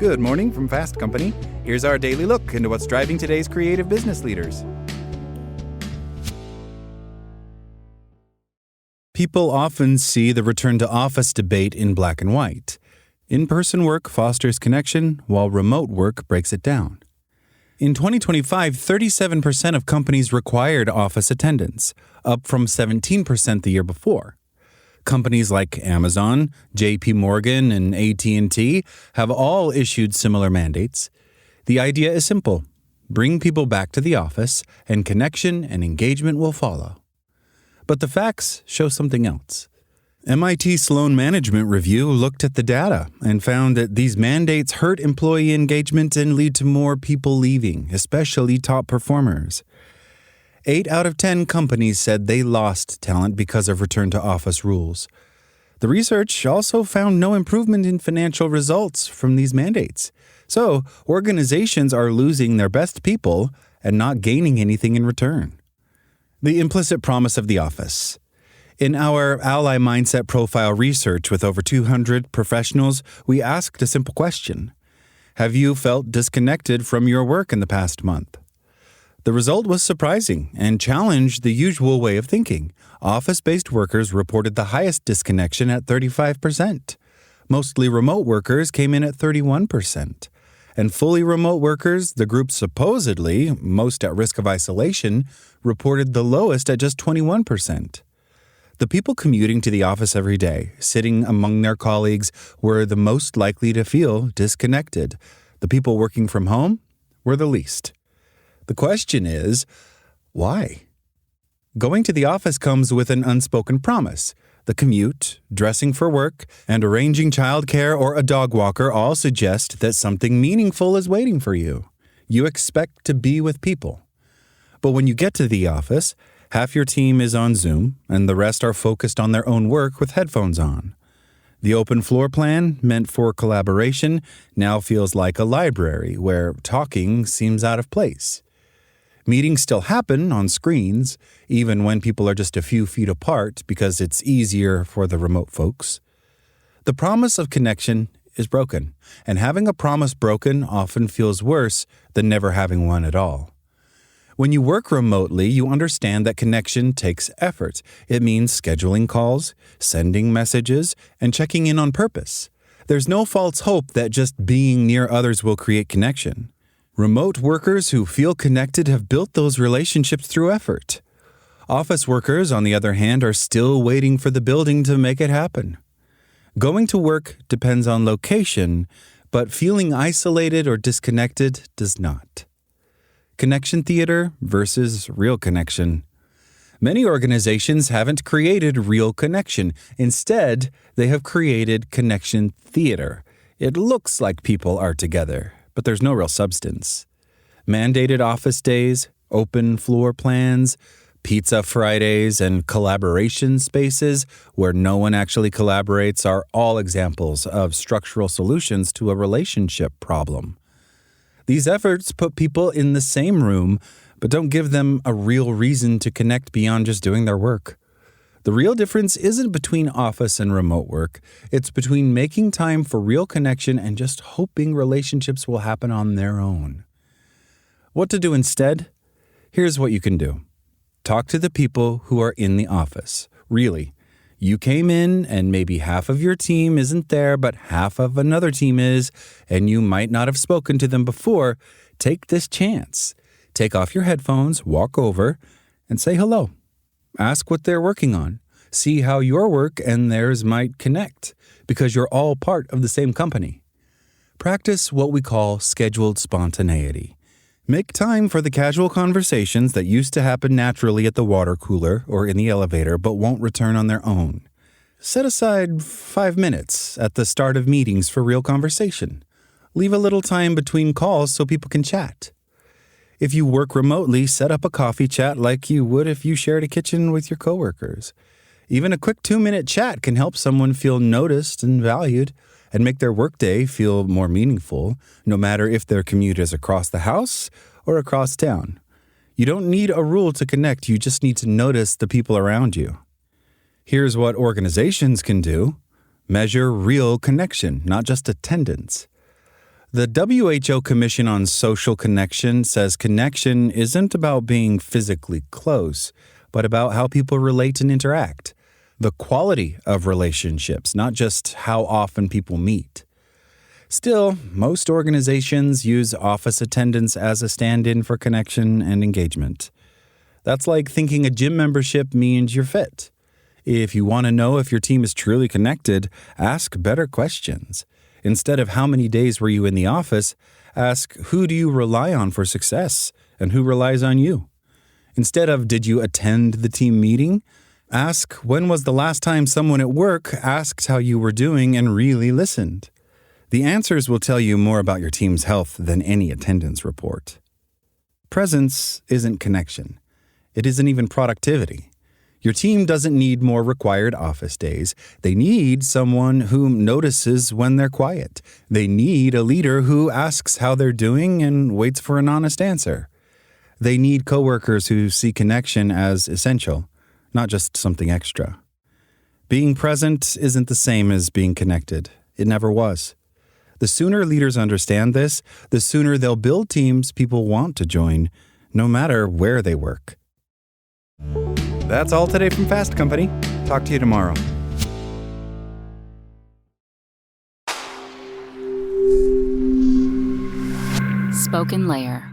Good morning from Fast Company. Here's our daily look into what's driving today's creative business leaders. People often see the return to office debate in black and white. In-person work fosters connection, while remote work breaks it down. In 2025, 37% of companies required office attendance, up from 17% the year before. Companies like Amazon, JP Morgan, and AT&T have all issued similar mandates. The idea is simple: bring people back to the office, and connection and engagement will follow. But the facts show something else. MIT Sloan Management Review looked at the data and found that these mandates hurt employee engagement and lead to more people leaving, especially top performers. 8 out of 10 companies said they lost talent because of return-to-office rules. The research also found no improvement in financial results from these mandates. So, organizations are losing their best people and not gaining anything in return. The implicit promise of the office. In our Ally Mindset Profile research with over 200 professionals, we asked a simple question: have you felt disconnected from your work in the past month? The result was surprising and challenged the usual way of thinking. Office-based workers reported the highest disconnection at 35%. Mostly remote workers came in at 31%. And fully remote workers, the group supposedly most at risk of isolation, reported the lowest at just 21%. The people commuting to the office every day, sitting among their colleagues, were the most likely to feel disconnected. The people working from home were the least. The question is, why? Going to the office comes with an unspoken promise. The commute, dressing for work, and arranging childcare or a dog walker all suggest that something meaningful is waiting for you. You expect to be with people. But when you get to the office, half your team is on Zoom, and the rest are focused on their own work with headphones on. The open floor plan, meant for collaboration, now feels like a library where talking seems out of place. Meetings still happen on screens, even when people are just a few feet apart because it's easier for the remote folks. The promise of connection is broken, and having a promise broken often feels worse than never having one at all. When you work remotely, you understand that connection takes effort. It means scheduling calls, sending messages, and checking in on purpose. There's no false hope that just being near others will create connection. Remote workers who feel connected have built those relationships through effort. Office workers, on the other hand, are still waiting for the building to make it happen. Going to work depends on location, but feeling isolated or disconnected does not. Connection theater versus real connection. Many organizations haven't created real connection. Instead, they have created connection theater. It looks like people are together, but there's no real substance. Mandated office days, open floor plans, pizza Fridays, and collaboration spaces where no one actually collaborates are all examples of structural solutions to a relationship problem. These efforts put people in the same room, but don't give them a real reason to connect beyond just doing their work. The real difference isn't between office and remote work. It's between making time for real connection and just hoping relationships will happen on their own. What to do instead? Here's what you can do. Talk to the people who are in the office. Really. You came in and maybe half of your team isn't there, but half of another team is, and you might not have spoken to them before. Take this chance. Take off your headphones, walk over, and say hello. Ask what they're working on. See how your work and theirs might connect, because you're all part of the same company. Practice what we call scheduled spontaneity. Make time for the casual conversations that used to happen naturally at the water cooler or in the elevator but won't return on their own. Set aside 5 minutes at the start of meetings for real conversation. Leave a little time between calls so people can chat. If you work remotely, set up a coffee chat like you would if you shared a kitchen with your coworkers. Even a quick 2-minute chat can help someone feel noticed and valued and make their workday feel more meaningful, no matter if their commute is across the house or across town. You don't need a rule to connect, you just need to notice the people around you. Here's what organizations can do. Measure real connection, not just attendance. The WHO Commission on Social Connection says connection isn't about being physically close, but about how people relate and interact. The quality of relationships, not just how often people meet. Still, most organizations use office attendance as a stand-in for connection and engagement. That's like thinking a gym membership means you're fit. If you want to know if your team is truly connected, ask better questions. Instead of how many days were you in the office, ask who do you rely on for success and who relies on you. Instead of did you attend the team meeting, ask when was the last time someone at work asked how you were doing and really listened. The answers will tell you more about your team's health than any attendance report. Presence isn't connection. It isn't even productivity. Your team doesn't need more required office days. They need someone who notices when they're quiet. They need a leader who asks how they're doing and waits for an honest answer. They need coworkers who see connection as essential, not just something extra. Being present isn't the same as being connected. It never was. The sooner leaders understand this, the sooner they'll build teams people want to join, no matter where they work. That's all today from Fast Company. Talk to you tomorrow. Spoken Layer.